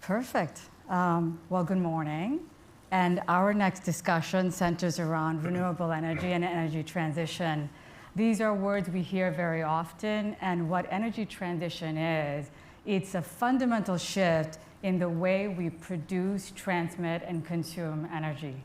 Perfect. Well, good morning. And our next discussion centers around renewable energy and energy transition. These are words we hear very often, and what energy transition is, it's a fundamental shift in the way we produce, transmit, and consume energy.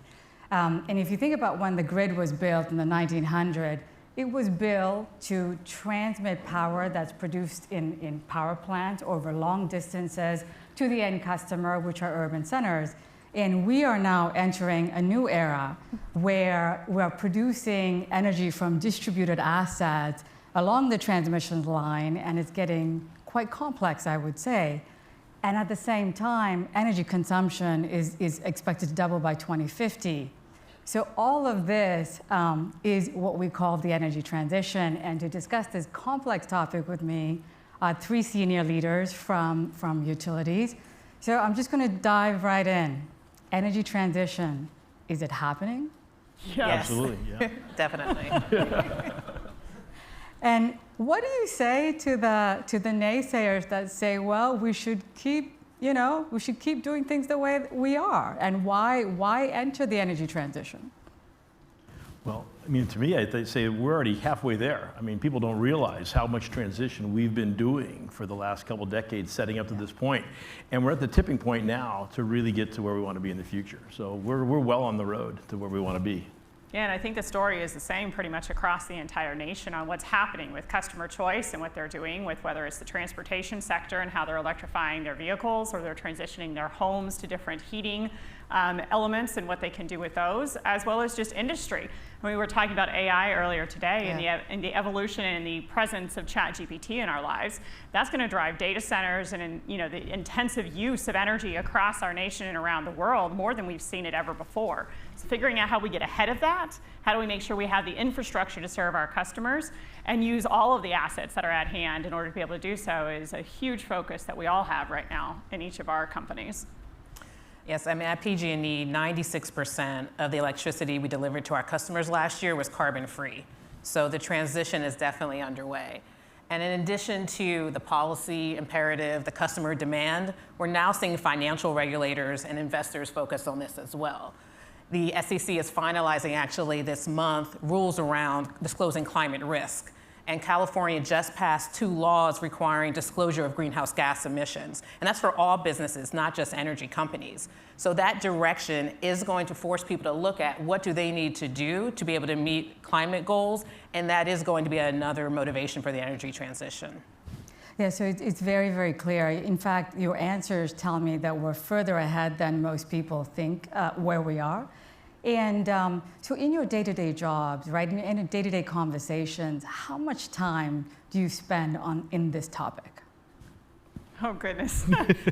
And if you think about when the grid was built in the 1900s, it was built to transmit power that's produced in power plants over long distances to the end customer, which are urban centers. And we are now entering a new era where we are producing energy from distributed assets along the transmission line, and it's getting quite complex, I would say. And at the same time, energy consumption is expected to double by 2050. So all of this is what we call the energy transition. And to discuss this complex topic with me, three senior leaders from utilities. So I'm just going to dive right in. Energy transition, is it happening? Yes. Absolutely, yeah. Definitely. And what do you say to the naysayers that say, well, we should keep doing things the way that we are? And why enter the energy transition? Well, I mean, to me, they say we're already halfway there. I mean, people don't realize how much transition we've been doing for the last couple decades setting up to this point. And we're at the tipping point now to really get to where we want to be in the future. So we're well on the road to where we want to be. Yeah, and I think the story is the same pretty much across the entire nation on what's happening with customer choice and what they're doing with whether it's the transportation sector and how they're electrifying their vehicles or they're transitioning their homes to different heating elements and what they can do with those, as well as just industry. We were talking about AI earlier today, and the evolution and the presence of ChatGPT in our lives. That's going to drive data centers and the intensive use of energy across our nation and around the world more than we've seen it ever before. So figuring out how we get ahead of that, how do we make sure we have the infrastructure to serve our customers and use all of the assets that are at hand in order to be able to do so is a huge focus that we all have right now in each of our companies. Yes, I mean, at PG&E, 96% of the electricity we delivered to our customers last year was carbon-free. So the transition is definitely underway. And in addition to the policy imperative, the customer demand, we're now seeing financial regulators and investors focus on this as well. The SEC is finalizing, actually, this month, rules around disclosing climate risk. And California just passed 2 laws requiring disclosure of greenhouse gas emissions. And that's for all businesses, not just energy companies. So that direction is going to force people to look at what do they need to do to be able to meet climate goals, and that is going to be another motivation for the energy transition. Yeah, so it's very, very clear. In fact, your answers tell me that we're further ahead than most people think where we are. And so in your day-to-day jobs, right, in day-to-day conversations, how much time do you spend in this topic? Oh, goodness.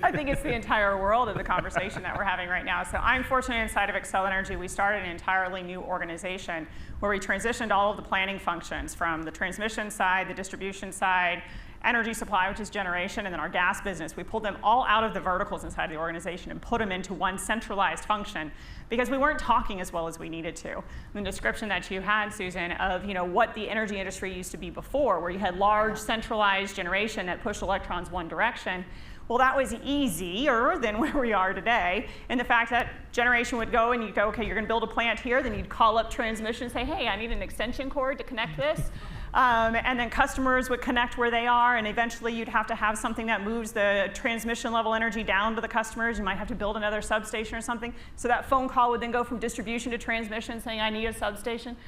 I think it's the entire world of the conversation that we're having right now. So I'm fortunate inside of Xcel Energy, we started an entirely new organization where we transitioned all of the planning functions from the transmission side, the distribution side, energy supply, which is generation, and then our gas business. We pulled them all out of the verticals inside the organization and put them into one centralized function because we weren't talking as well as we needed to. The description that you had, Susan, of what the energy industry used to be before, where you had large centralized generation that pushed electrons one direction, well, that was easier than where we are today. And the fact that generation would go and you'd go, okay, you're going to build a plant here, then you'd call up transmission and say, hey, I need an extension cord to connect this. And then customers would connect where they are, and eventually you'd have to have something that moves the transmission level energy down to the customers. You might have to build another substation or something. So that phone call would then go from distribution to transmission saying, I need a substation.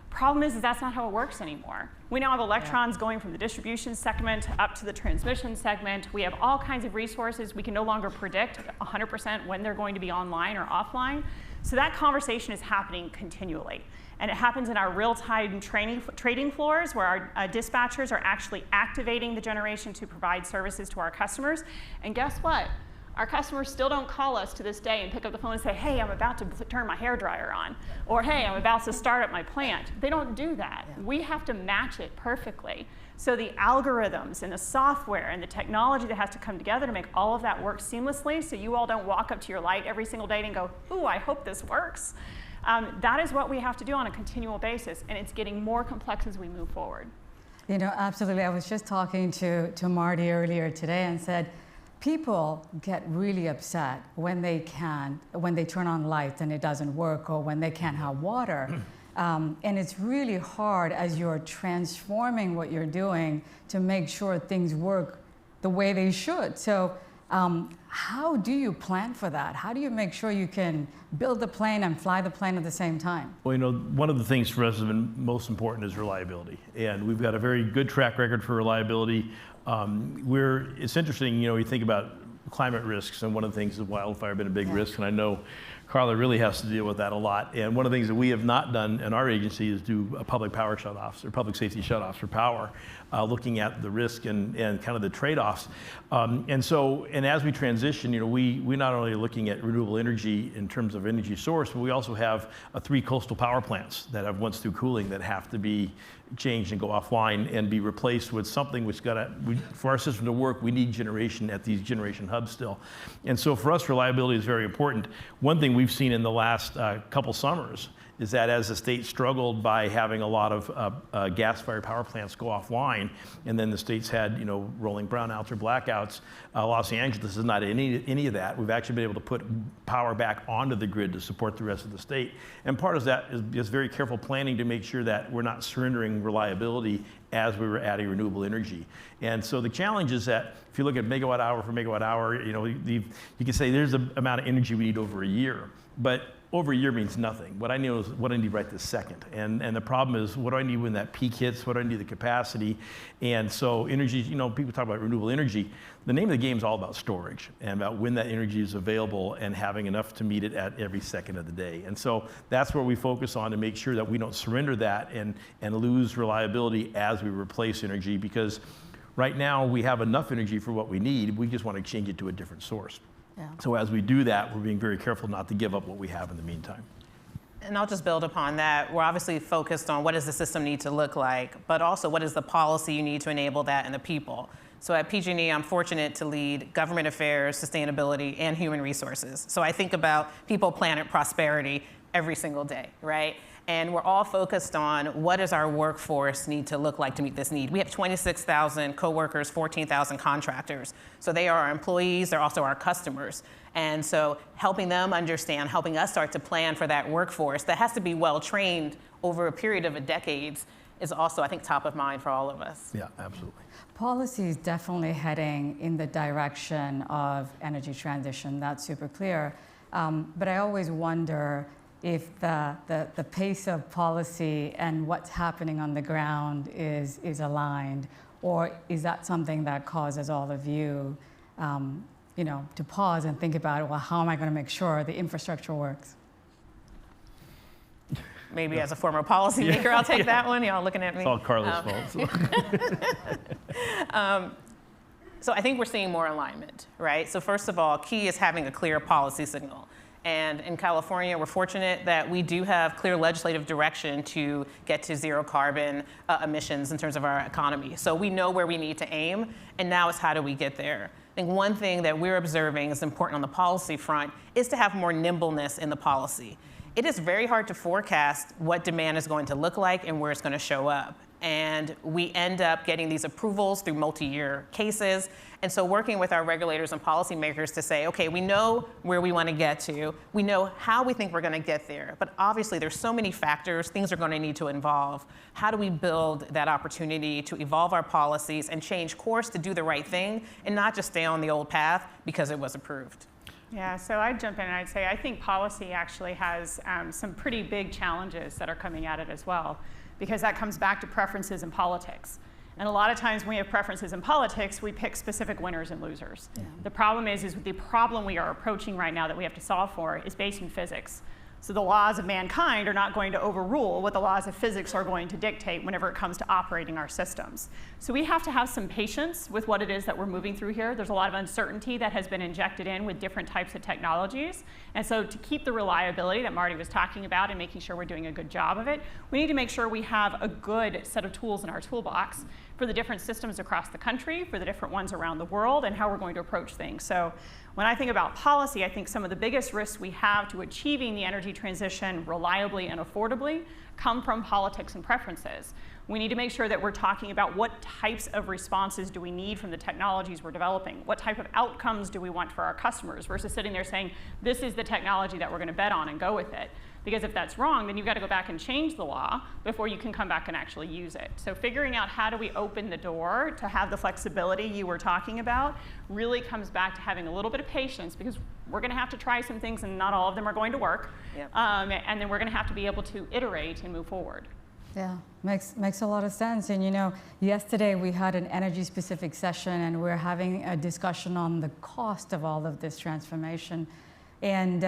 Problem is that's not how it works anymore. We now have electrons going from the distribution segment up to the transmission segment. We have all kinds of resources. We can no longer predict 100% when they're going to be online or offline. So that conversation is happening continually. And it happens in our real-time trading floors where our dispatchers are actually activating the generation to provide services to our customers. And guess what? Our customers still don't call us to this day and pick up the phone and say, hey, I'm about to turn my hairdryer on. Or hey, I'm about to start up my plant. They don't do that. Yeah. We have to match it perfectly. So the algorithms and the software and the technology that has to come together to make all of that work seamlessly so you all don't walk up to your light every single day and go, ooh, I hope this works. That is what we have to do on a continual basis, and it's getting more complex as we move forward. Absolutely. I was just talking to Marty earlier today and said, people get really upset when they turn on lights and it doesn't work, or when they can't have water. And it's really hard as you're transforming what you're doing to make sure things work the way they should. So how do you plan for that? How do you make sure you can build the plane and fly the plane at the same time? Well, one of the things for us that's been most important is reliability. And we've got a very good track record for reliability. It's interesting, you think about climate risks, and one of the things is wildfire has been a big risk, and I know Carla really has to deal with that a lot. And one of the things that we have not done in our agency is do public power shutoffs or public safety shutoffs for power, looking at the risk and kind of the trade-offs. And as we transition, we not only are looking at renewable energy in terms of energy source, but we also have 3 coastal power plants that have once through cooling that have to be changed and go offline and be replaced with something which for our system to work, we need generation at these generation hubs still. And so for us, reliability is very important. One thing we've seen in the last couple summers is that as the state struggled by having a lot of gas-fired power plants go offline, and then the states had rolling brownouts or blackouts, Los Angeles is not any of that. We've actually been able to put power back onto the grid to support the rest of the state. And part of that is very careful planning to make sure that we're not surrendering reliability as we were adding renewable energy. And so the challenge is that if you look at megawatt hour for megawatt hour, you can say there's the amount of energy we need over a year, but over a year means nothing. What I need is what I need right this second. And the problem is, what do I need when that peak hits? What do I need the capacity? And so energy, people talk about renewable energy. The name of the game is all about storage and about when that energy is available and having enough to meet it at every second of the day. And so that's where we focus on to make sure that we don't surrender that and lose reliability as we replace energy, because right now we have enough energy for what we need. We just want to change it to a different source. Yeah. So as we do that, we're being very careful not to give up what we have in the meantime. And I'll just build upon that. We're obviously focused on what does the system need to look like, but also what is the policy you need to enable that and the people. So at PG&E, I'm fortunate to lead government affairs, sustainability, and human resources. So I think about people, planet, prosperity every single day, right? And we're all focused on what does our workforce need to look like to meet this need. We have 26,000 coworkers, 14,000 contractors. So they are our employees, they're also our customers. And so helping them understand, helping us start to plan for that workforce that has to be well trained over a period of decades is also, I think, top of mind for all of us. Yeah, absolutely. Policy is definitely heading in the direction of energy transition. That's super clear. But I always wonder if the pace of policy and what's happening on the ground is aligned, or is that something that causes all of you, to pause and think about, well, how am I going to make sure the infrastructure works? Maybe as a former policymaker, I'll take that one. Y'all looking at me. It's all Carla's fault. So I think we're seeing more alignment, right? So first of all, key is having a clear policy signal. And in California, we're fortunate that we do have clear legislative direction to get to zero carbon emissions in terms of our economy. So we know where we need to aim, and now it's how do we get there. I think one thing that we're observing is important on the policy front is to have more nimbleness in the policy. It is very hard to forecast what demand is going to look like and where it's going to show up. And we end up getting these approvals through multi-year cases. And so working with our regulators and policymakers to say, okay, we know where we want to get to. We know how we think we're going to get there. But obviously, there's so many factors. Things are going to need to involve. How do we build that opportunity to evolve our policies and change course to do the right thing and not just stay on the old path because it was approved? Yeah, so I'd jump in and I'd say I think policy actually has some pretty big challenges that are coming at it as well, because that comes back to preferences in politics. And a lot of times when we have preferences in politics, we pick specific winners and losers. Yeah. The problem is the problem we are approaching right now that we have to solve for is based in physics. So the laws of mankind are not going to overrule what the laws of physics are going to dictate whenever it comes to operating our systems. So we have to have some patience with what it is that we're moving through here. There's a lot of uncertainty that has been injected in with different types of technologies. And so to keep the reliability that Marty was talking about and making sure we're doing a good job of it, we need to make sure we have a good set of tools in our toolbox. for the different systems across the country, for the different ones around the world, and how we're going to approach things. So when I think about policy, I think some of the biggest risks we have to achieving the energy transition reliably and affordably come from politics and preferences. We need to make sure that we're talking about what types of responses do we need from the technologies we're developing? What type of outcomes do we want for our customers versus sitting there saying, this is the technology that we're going to bet on and go with it. Because if that's wrong, then you've got to go back and change the law before you can come back and actually use it. So figuring out how do we open the door to have the flexibility you were talking about really comes back to having a little bit of patience, because we're going to have to try some things and not all of them are going to work. Yep. And then we're going to have to be able to iterate and move forward. Yeah, makes a lot of sense. And you know, yesterday we had an energy-specific session, and we're having a discussion on the cost of all of this transformation. And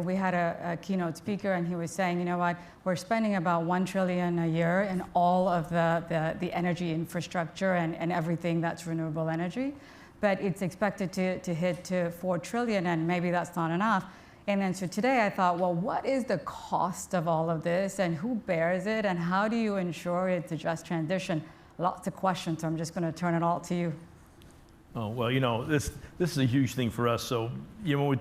we had a keynote speaker, and he was saying, you know what, we're spending about $1 trillion a year in all of the energy infrastructure and everything that's renewable energy, but it's expected to hit to $4 trillion, and maybe that's not enough. And then so today I thought, well, what is the cost of all of this, and who bears it, and how do you ensure it's a just transition? Lots of questions, so I'm just going to turn it all to you. Oh, well, you know, this is a huge thing for us. So, you know,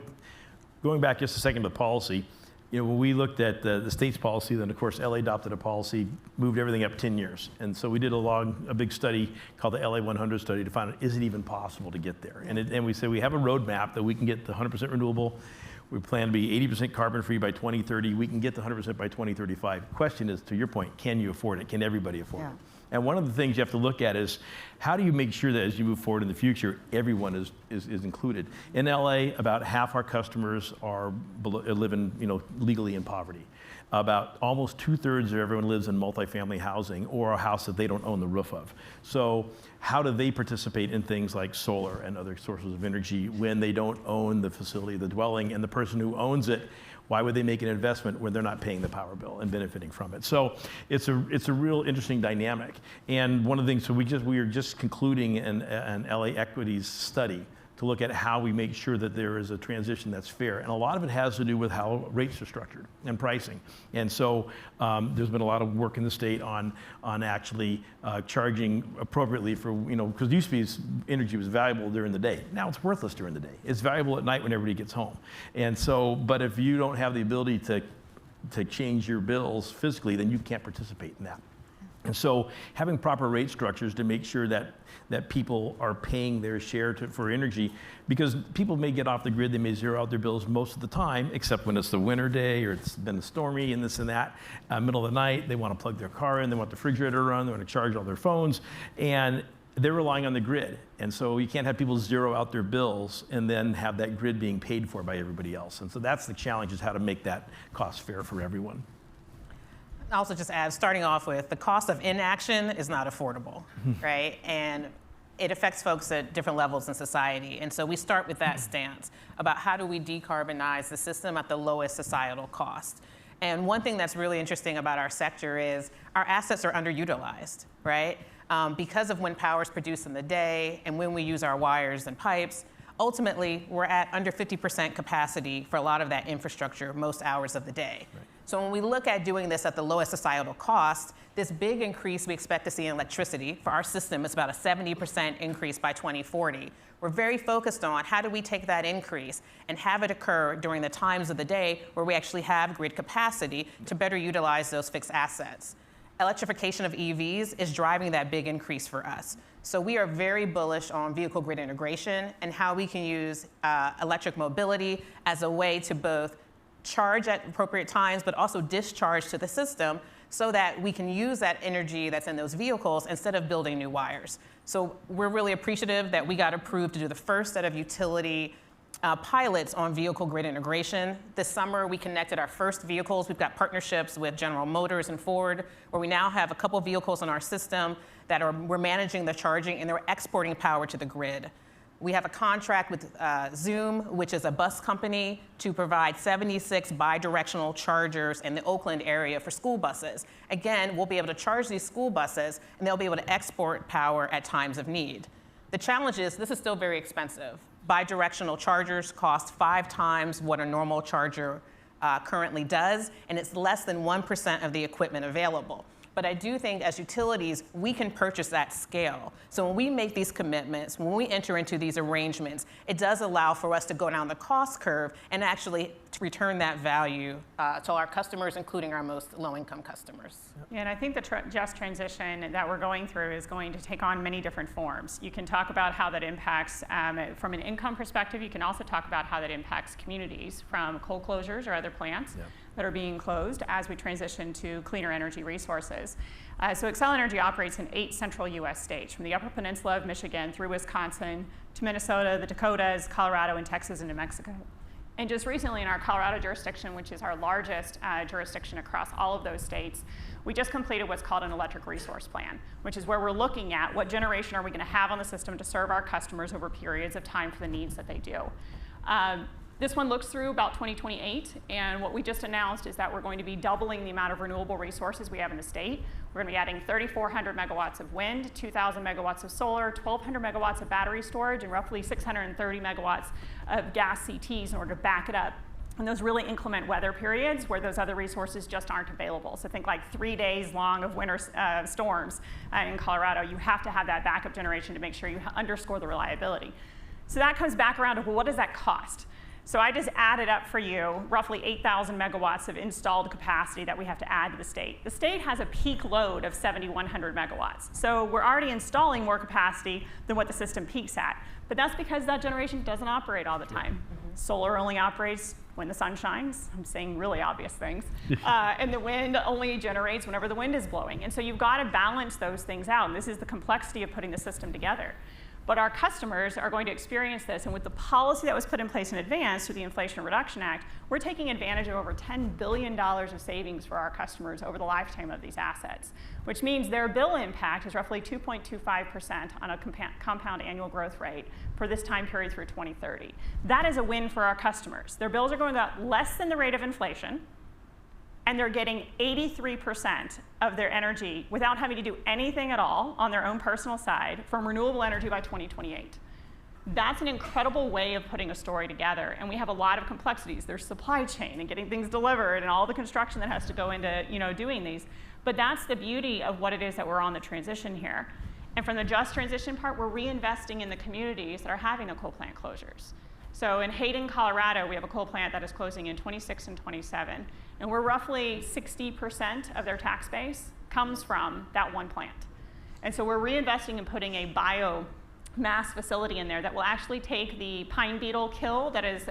going back just a second to policy, you know, when we looked at the state's policy, then of course LA adopted a policy, moved everything up 10 years. And so we did a big study called the LA 100 study to find out, is it even possible to get there? And we said we have a roadmap that we can get to 100% renewable. We plan to be 80% carbon free by 2030. We can get to 100% by 2035. Question is, to your point, can you afford it? Can everybody afford it? And one of the things you have to look at is, how do you make sure that as you move forward in the future, everyone is included? In LA, about half our customers live in, you know, legally in poverty. About almost 2/3 of everyone lives in multifamily housing or a house that they don't own the roof of. So how do they participate in things like solar and other sources of energy when they don't own the facility, the dwelling, and the person who owns it, why would they make an investment when they're not paying the power bill and benefiting from it? So it's a real interesting dynamic. And one of the things, so we are just concluding an LA Equities study to look at how we make sure that there is a transition that's fair. And a lot of it has to do with how rates are structured and pricing. And so there's been a lot of work in the state on actually charging appropriately for, you know, because used to be energy was valuable during the day. Now it's worthless during the day. It's valuable at night when everybody gets home. And so, but if you don't have the ability to change your bills physically, then you can't participate in that. And so having proper rate structures to make sure that people are paying their share for energy, because people may get off the grid, they may zero out their bills most of the time, except when it's the winter day or it's been stormy and this and that. Middle of the night, they want to plug their car in, they want the refrigerator to run, they want to charge all their phones, and they're relying on the grid. And so you can't have people zero out their bills and then have that grid being paid for by everybody else. And so that's the challenge, is how to make that cost fair for everyone. I'll also just add, starting off with, the cost of inaction is not affordable, right? And it affects folks at different levels in society. And so we start with that stance about how do we decarbonize the system at the lowest societal cost. And one thing that's really interesting about our sector is our assets are underutilized, right? Because of when power is produced in the day and when we use our wires and pipes, ultimately we're at under 50% capacity for a lot of that infrastructure most hours of the day. Right. So when we look at doing this at the lowest societal cost, this big increase we expect to see in electricity for our system is about a 70% increase by 2040. We're very focused on how do we take that increase and have it occur during the times of the day where we actually have grid capacity to better utilize those fixed assets. Electrification of EVs is driving that big increase for us. So we are very bullish on vehicle grid integration and how we can use electric mobility as a way to both charge at appropriate times, but also discharge to the system so that we can use that energy that's in those vehicles instead of building new wires. So we're really appreciative that we got approved to do the first set of utility pilots on vehicle grid integration. This summer, we connected our first vehicles. We've got partnerships with General Motors and Ford, where we now have a couple of vehicles in our system that we're managing the charging, and they're exporting power to the grid. We have a contract with Zoom, which is a bus company, to provide 76 bi-directional chargers in the Oakland area for school buses. Again, we'll be able to charge these school buses, and they'll be able to export power at times of need. The challenge is this is still very expensive. Bi-directional chargers cost 5 times what a normal charger currently does, and it's less than 1% of the equipment available. But I do think as utilities, we can purchase that scale. So when we make these commitments, when we enter into these arrangements, it does allow for us to go down the cost curve and actually to return that value to our customers, including our most low-income customers. Yeah, and I think the just transition that we're going through is going to take on many different forms. You can talk about how that impacts from an income perspective. You can also talk about how that impacts communities from coal closures or other plants that are being closed as we transition to cleaner energy resources. So Xcel Energy operates in 8 central U.S. states, from the Upper Peninsula of Michigan through Wisconsin to Minnesota, the Dakotas, Colorado, and Texas, and New Mexico. And just recently in our Colorado jurisdiction, which is our largest jurisdiction across all of those states, we just completed what's called an electric resource plan, which is where we're looking at what generation are we going to have on the system to serve our customers over periods of time for the needs that they do. This one looks through about 2028, and what we just announced is that we're going to be doubling the amount of renewable resources we have in the state. We're going to be adding 3,400 megawatts of wind, 2,000 megawatts of solar, 1,200 megawatts of battery storage, and roughly 630 megawatts of gas CTs in order to back it up. And those really inclement weather periods where those other resources just aren't available. So think like 3 days long of winter storms in Colorado. You have to have that backup generation to make sure you underscore the reliability. So that comes back around to, well, what does that cost? So I just added up for you roughly 8,000 megawatts of installed capacity that we have to add to the state. The state has a peak load of 7,100 megawatts. So we're already installing more capacity than what the system peaks at. But that's because that generation doesn't operate all the time. Solar only operates when the sun shines. I'm saying really obvious things. And the wind only generates whenever the wind is blowing. And so you've got to balance those things out. And this is the complexity of putting the system together. But our customers are going to experience this, and with the policy that was put in place in advance through the Inflation Reduction Act, we're taking advantage of over $10 billion of savings for our customers over the lifetime of these assets, which means their bill impact is roughly 2.25% on a compound annual growth rate for this time period through 2030. That is a win for our customers. Their bills are going up less than the rate of inflation, and they're getting 83% of their energy without having to do anything at all on their own personal side from renewable energy by 2028. That's an incredible way of putting a story together, and we have a lot of complexities. There's supply chain and getting things delivered and all the construction that has to go into doing these. But that's the beauty of what it is that we're on the transition here. And from the just transition part, we're reinvesting in the communities that are having the coal plant closures. So in Hayden, Colorado, we have a coal plant that is closing in 26 and 27. And we're roughly 60% of their tax base comes from that one plant. And so we're reinvesting in putting a biomass facility in there that will actually take the pine beetle kill that is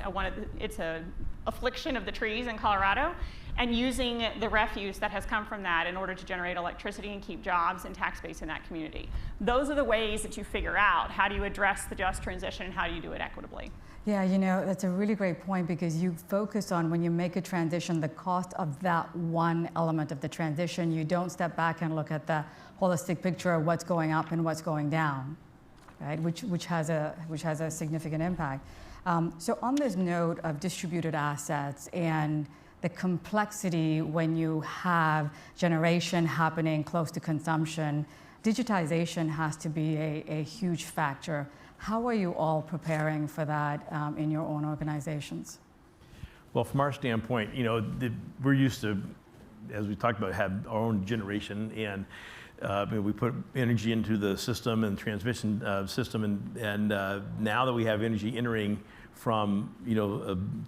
it's an affliction of the trees in Colorado, and using the refuse that has come from that in order to generate electricity and keep jobs and tax base in that community. Those are the ways that you figure out how do you address the just transition and how do you do it equitably. Yeah, that's a really great point, because you focus on, when you make a transition, the cost of that one element of the transition. You don't step back and look at the holistic picture of what's going up and what's going down, right? Which has a significant impact. So on this note of distributed assets and the complexity when you have generation happening close to consumption, digitization has to be a huge factor. How are you all preparing for that in your own organizations? Well, from our standpoint, we're used to, as we talked about, have our own generation, and we put energy into the system and transmission system, and now that we have energy entering from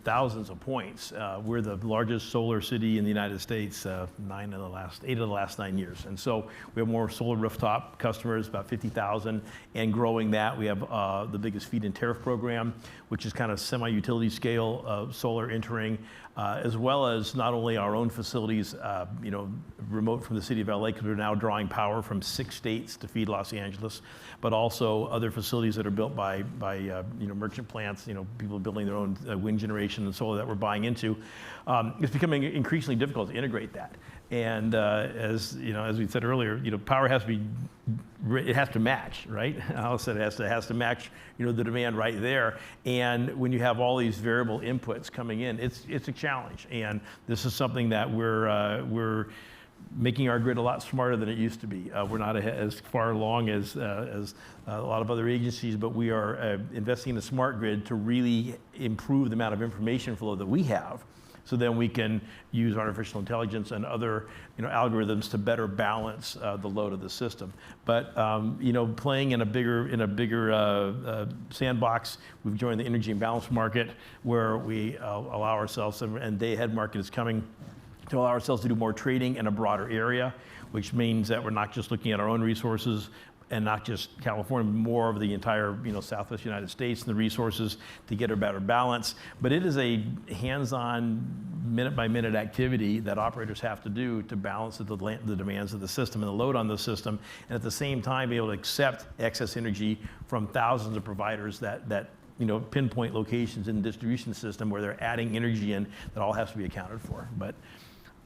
thousands of points, we're the largest solar city in the United States, 8 of the last 9 years, and so we have more solar rooftop customers, about 50,000, and growing that. We have the biggest feed-in tariff program, which is kind of semi-utility scale solar entering, as well as not only our own facilities, remote from the city of LA, because we're now drawing power from 6 states to feed Los Angeles, but also other facilities that are built by merchant plants, people building their own wind generation and solar that we're buying into. It's becoming increasingly difficult to integrate that. And as we said earlier, power has to match, right? Alice said it has to match, the demand right there. And when you have all these variable inputs coming in, it's a challenge. And this is something that we're making our grid a lot smarter than it used to be. We're not as far along as a lot of other agencies, but we are investing in a smart grid to really improve the amount of information flow that we have so then we can use artificial intelligence and other algorithms to better balance the load of the system. But playing in a bigger sandbox, we've joined the energy imbalance market, where we allow ourselves, and day-ahead market is coming, to allow ourselves to do more trading in a broader area, which means that we're not just looking at our own resources and not just California, but more of the entire Southwest United States and the resources to get a better balance. But it is a hands-on, minute-by-minute activity that operators have to do to balance the demands of the system and the load on the system, and at the same time be able to accept excess energy from thousands of providers that pinpoint locations in the distribution system where they're adding energy in that all has to be accounted for. But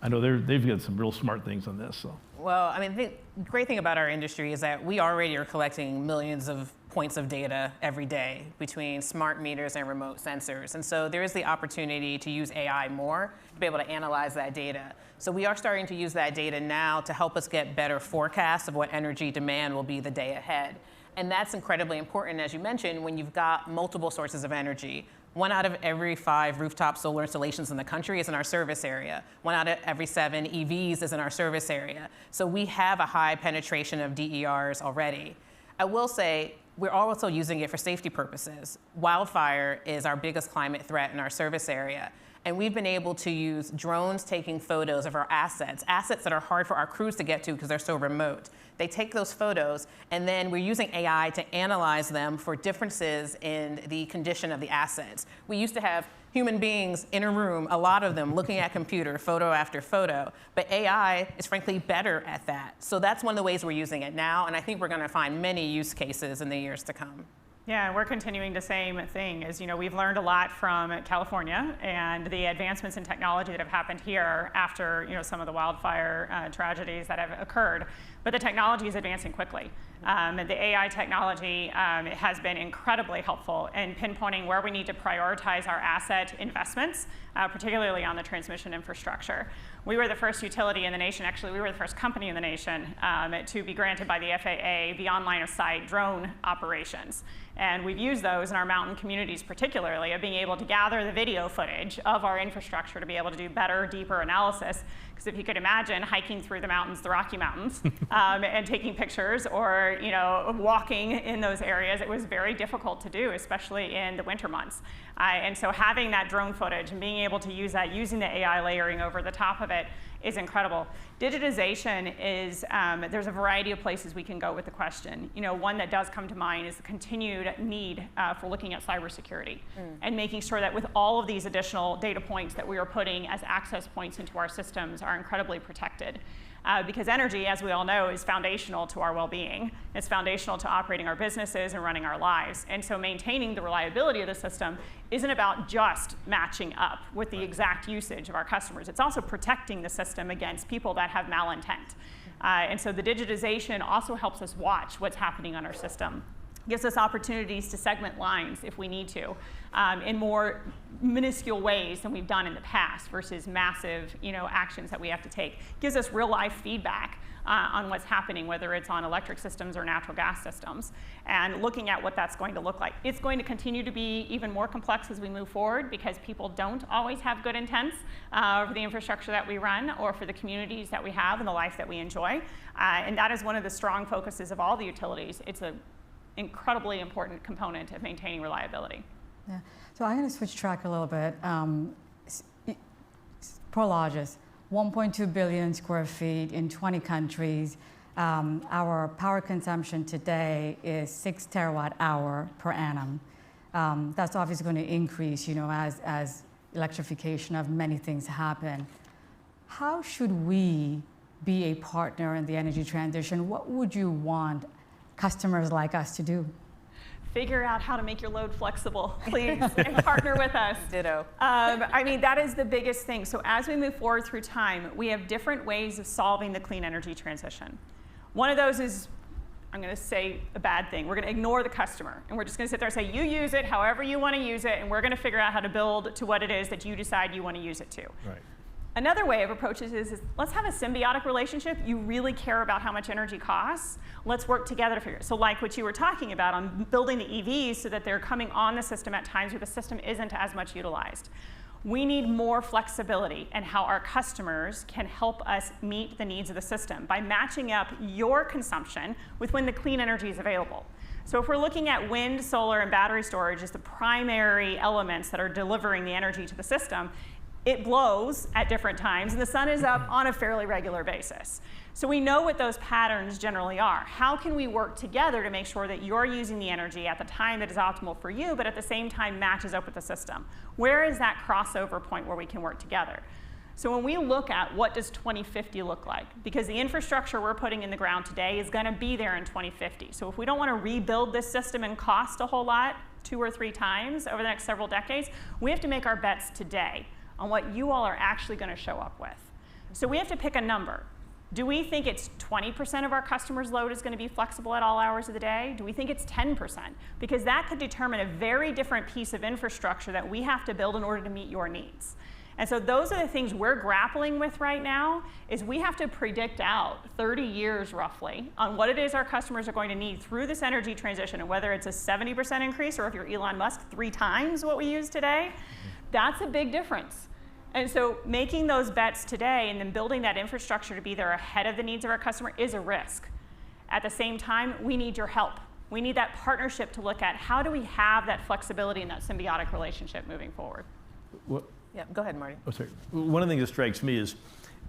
I know they've got some real smart things on this. So. Well, I mean, the great thing about our industry is that we already are collecting millions of points of data every day between smart meters and remote sensors. And so there is the opportunity to use AI more to be able to analyze that data. So we are starting to use that data now to help us get better forecasts of what energy demand will be the day ahead. And that's incredibly important, as you mentioned, when you've got multiple sources of energy. 1 out of every 5 rooftop solar installations in the country is in our service area. 1 out of every 7 EVs is in our service area. So we have a high penetration of DERs already. I will say, we're also using it for safety purposes. Wildfire is our biggest climate threat in our service area. And we've been able to use drones taking photos of our assets that are hard for our crews to get to because they're so remote. They take those photos, and then we're using AI to analyze them for differences in the condition of the assets. We used to have human beings in a room, a lot of them looking at computer, photo after photo, but AI is frankly better at that. So that's one of the ways we're using it now, and I think we're going to find many use cases in the years to come. Yeah, we're continuing the same thing. As we've learned a lot from California and the advancements in technology that have happened here after some of the wildfire tragedies that have occurred. But the technology is advancing quickly. The AI technology has been incredibly helpful in pinpointing where we need to prioritize our asset investments, particularly on the transmission infrastructure. We were the first utility in the nation, actually we were the first company in the nation to be granted by the FAA beyond line of sight drone operations. And we've used those in our mountain communities particularly, of being able to gather the video footage of our infrastructure to be able to do better, deeper analysis. Because if you could imagine hiking through the mountains, the Rocky Mountains, and taking pictures or walking in those areas, it was very difficult to do, especially in the winter months. And so having that drone footage and being able to use that, using the AI layering over the top of it, is incredible. Digitization is, there's a variety of places we can go with the question. One that does come to mind is the continued need for looking at cybersecurity and making sure that with all of these additional data points that we are putting as access points into our systems are incredibly protected. Because energy, as we all know, is foundational to our well-being. It's foundational to operating our businesses and running our lives. And so maintaining the reliability of the system isn't about just matching up with the exact usage of our customers. It's also protecting the system against people that have malintent. And so the digitization also helps us watch what's happening on our system. Gives us opportunities to segment lines if we need to, in more minuscule ways than we've done in the past versus massive actions that we have to take. Gives us real life feedback on what's happening, whether it's on electric systems or natural gas systems, and looking at what that's going to look like. It's going to continue to be even more complex as we move forward because people don't always have good intents for the infrastructure that we run or for the communities that we have and the life that we enjoy. And that is one of the strong focuses of all the utilities. It's an incredibly important component of maintaining reliability. Yeah. So I'm going to switch track a little bit. Prologis, 1.2 billion square feet in 20 countries. Our power consumption today is 6 terawatt hour per annum. That's obviously going to increase, as electrification of many things happen. How should we be a partner in the energy transition? What would you want customers like us to do? Figure out how to make your load flexible, please, and partner with us. Ditto. That is the biggest thing. So as we move forward through time, we have different ways of solving the clean energy transition. One of those is, I'm going to say a bad thing. We're going to ignore the customer, and we're just going to sit there and say, you use it however you want to use it, and we're going to figure out how to build to what it is that you decide you want to use it to. Right. Another way of approaches is let's have a symbiotic relationship. You really care about how much energy costs. Let's work together to figure it. So like what you were talking about on building the EVs so that they're coming on the system at times where the system isn't as much utilized. We need more flexibility in how our customers can help us meet the needs of the system by matching up your consumption with when the clean energy is available. So if we're looking at wind, solar, and battery storage as the primary elements that are delivering the energy to the system, it blows at different times, and the sun is up on a fairly regular basis. So we know what those patterns generally are. How can we work together to make sure that you're using the energy at the time that is optimal for you, but at the same time matches up with the system? Where is that crossover point where we can work together? So when we look at what does 2050 look like, because the infrastructure we're putting in the ground today is going to be there in 2050. So if we don't want to rebuild this system and cost a whole lot 2 or 3 times over the next several decades, we have to make our bets today on what you all are actually going to show up with. So we have to pick a number. Do we think it's 20% of our customers' load is going to be flexible at all hours of the day? Do we think it's 10%? Because that could determine a very different piece of infrastructure that we have to build in order to meet your needs. And so those are the things we're grappling with right now, is we have to predict out 30 years roughly on what it is our customers are going to need through this energy transition, and whether it's a 70% increase or if you're Elon Musk 3 times what we use today, that's a big difference. And so making those bets today and then building that infrastructure to be there ahead of the needs of our customer is a risk. At the same time, we need your help. We need that partnership to look at how do we have that flexibility and that symbiotic relationship moving forward. Well, Yeah, go ahead, Marty. oh, sorry. One of the things that strikes me is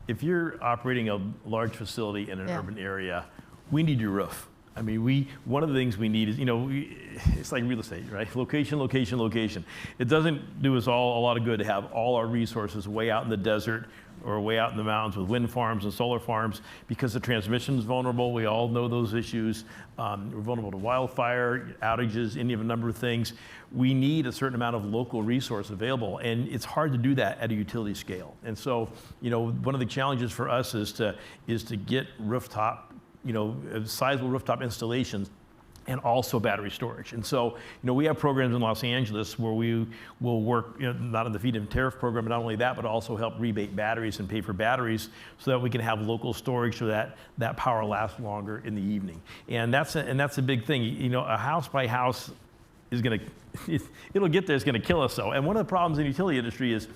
if you're operating a large facility in an urban area, we need your roof. I mean, one of the things we need is, it's like real estate, right? Location, location, location. It doesn't do us all a lot of good to have all our resources way out in the desert or way out in the mountains with wind farms and solar farms, because the transmission is vulnerable. We all know those issues. We're vulnerable to wildfire, outages, any of a number of things. We need a certain amount of local resource available, and it's hard to do that at a utility scale. And so, one of the challenges for us is to get rooftop, sizable rooftop installations, and also battery storage. And so, we have programs in Los Angeles where we will work, not in the feed-in tariff program, but not only that, but also help rebate batteries and pay for batteries so that we can have local storage so that that power lasts longer in the evening. And that's a big thing. A house by house is it'll get there, it's gonna kill us though. And one of the problems in the utility industry is,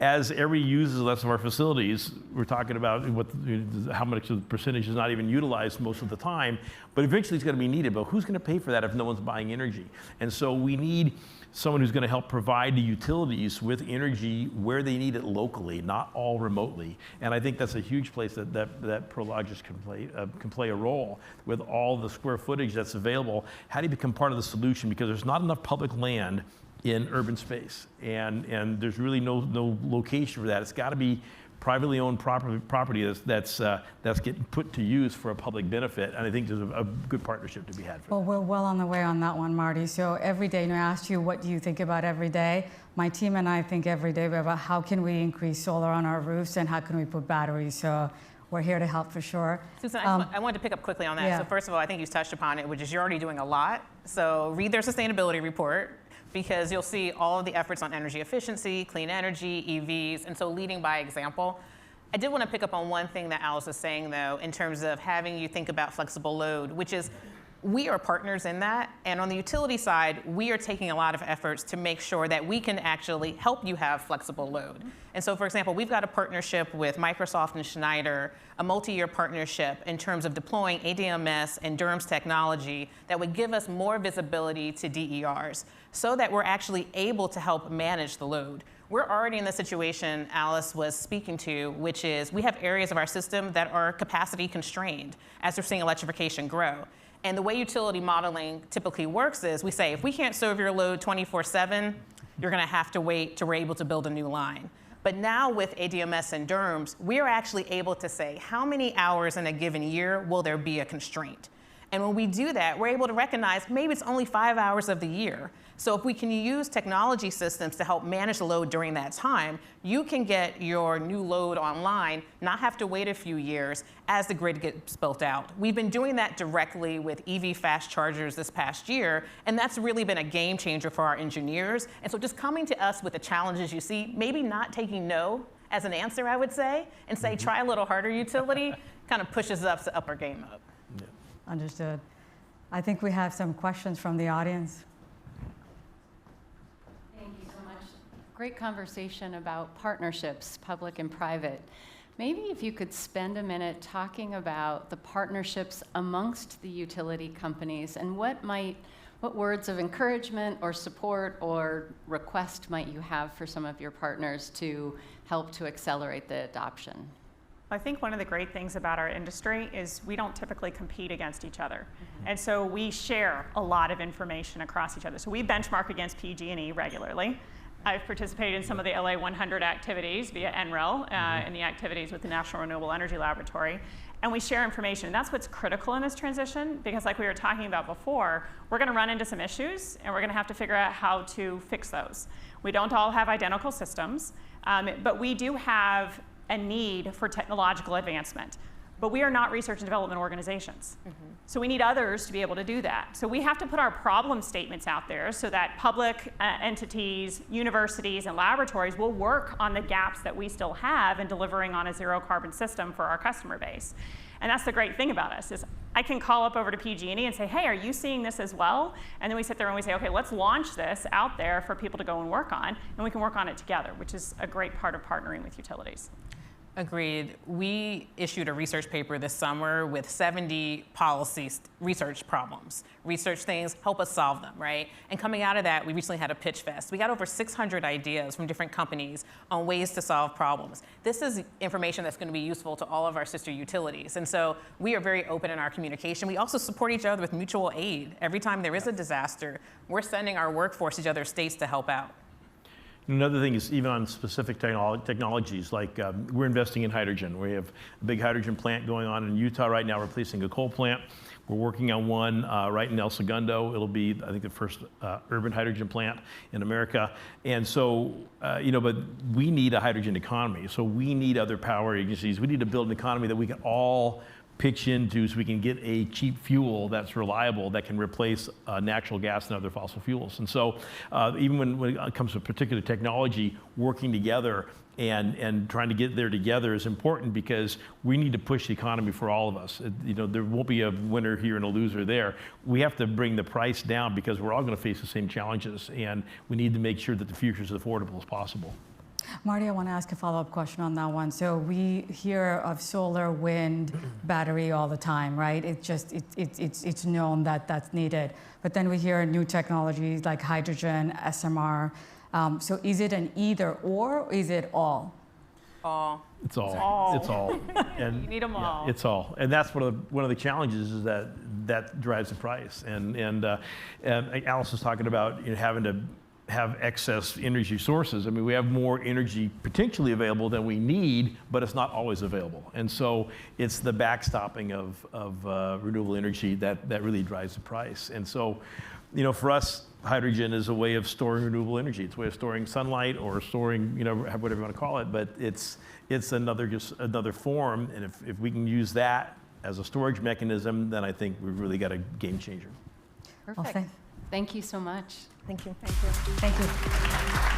as everybody uses less of our facilities, we're talking about how much of the percentage is not even utilized most of the time, but eventually it's going to be needed. But who's going to pay for that if no one's buying energy? And so we need someone who's going to help provide the utilities with energy where they need it locally, not all remotely. And I think that's a huge place that Prologis can play a role with all the square footage that's available. How do you become part of the solution? Because there's not enough public land in urban space, and there's really no location for that. It's got to be privately owned property that's getting put to use for a public benefit, and I think there's a good partnership to be had for that. Well, we're well on the way on that one, Marty. So every day, I asked you, what do you think about every day? My team and I think every day about how can we increase solar on our roofs and how can we put batteries. So we're here to help for sure. Susan, I wanted to pick up quickly on that. Yeah. So first of all, I think you touched upon it, which is you're already doing a lot. So read their sustainability report, because you'll see all of the efforts on energy efficiency, clean energy, EVs, and so leading by example. I did want to pick up on one thing that Alice was saying, though, in terms of having you think about flexible load, which is we are partners in that. And on the utility side, we are taking a lot of efforts to make sure that we can actually help you have flexible load. And so, for example, we've got a partnership with Microsoft and Schneider, a multi-year partnership in terms of deploying ADMS and DERMS technology that would give us more visibility to DERs so that we're actually able to help manage the load. We're already in the situation Alice was speaking to, which is we have areas of our system that are capacity constrained as we're seeing electrification grow. And the way utility modeling typically works is we say, if we can't serve your load 24/7, you're going to have to wait till we're able to build a new line. But now with ADMS and DERMS, we are actually able to say how many hours in a given year will there be a constraint. And when we do that, we're able to recognize maybe it's only 5 hours of the year. So if we can use technology systems to help manage the load during that time, you can get your new load online, not have to wait a few years as the grid gets built out. We've been doing that directly with EV fast chargers this past year, and that's really been a game changer for our engineers. And so just coming to us with the challenges you see, maybe not taking no as an answer, I would say, and say, try a little harder, utility, kind of pushes us to up our game up. Yeah. Understood. I think we have some questions from the audience. Great conversation about partnerships, public and private. Maybe if you could spend a minute talking about the partnerships amongst the utility companies and what words of encouragement or support or request might you have for some of your partners to help to accelerate the adoption? I think one of the great things about our industry is we don't typically compete against each other. And so we share a lot of information across each other. So we benchmark against PG&E regularly. I've participated in some of the LA 100 activities via NREL and the activities with the National Renewable Energy Laboratory. And we share information. And that's what's critical in this transition, because like we were talking about before, we're going to run into some issues and we're going to have to figure out how to fix those. We don't all have identical systems, but we do have a need for technological advancement. But we are not research and development organizations. So we need others to be able to do that. So we have to put our problem statements out there so that public entities, universities, and laboratories will work on the gaps that we still have in delivering on a zero carbon system for our customer base. And that's the great thing about us is I can call up over to PG&E and say, hey, are you seeing this as well? And then we sit there and we say, okay, let's launch this out there for people to go and work on, and we can work on it together, which is a great part of partnering with utilities. Agreed. We issued a research paper this summer with 70 policy research problems. Research things, help us solve them, right? And coming out of that, we recently had a pitch fest. We got over 600 ideas from different companies on ways to solve problems. This is information that's going to be useful to all of our sister utilities. And so we are very open in our communication. We also support each other with mutual aid. Every time there is a disaster, we're sending our workforce to other states to help out. Another thing is even on specific technologies, like we're investing in hydrogen. We have a big hydrogen plant going on in Utah right now, replacing a coal plant. We're working on one right in El Segundo. It'll be, I think, the first urban hydrogen plant in America. And so, but we need a hydrogen economy. So we need other power agencies. We need to build an economy that we can all pitch into so we can get a cheap fuel that's reliable that can replace natural gas and other fossil fuels. And so even when it comes to particular technology, working together and trying to get there together is important because we need to push the economy for all of us. There won't be a winner here and a loser there. We have to bring the price down because we're all going to face the same challenges, and we need to make sure that the future is as affordable as possible. Marty, I want to ask a follow-up question on that one. So we hear of solar, wind, battery all the time, right? It's known that that's needed. But then we hear new technologies like hydrogen, SMR. So is it an either or is it all? All. It's all. It's all. And you need them all. Yeah, it's all. And that's one of the challenges is that drives the price. And Alice was talking about having to have excess energy sources. I mean, we have more energy potentially available than we need, but it's not always available. And so it's the backstopping of renewable energy that really drives the price. And so, for us, hydrogen is a way of storing renewable energy. It's a way of storing sunlight or storing, whatever you want to call it, but it's another form. And if we can use that as a storage mechanism, then I think we've really got a game changer. Perfect. Thank you so much. Thank you. Thank you.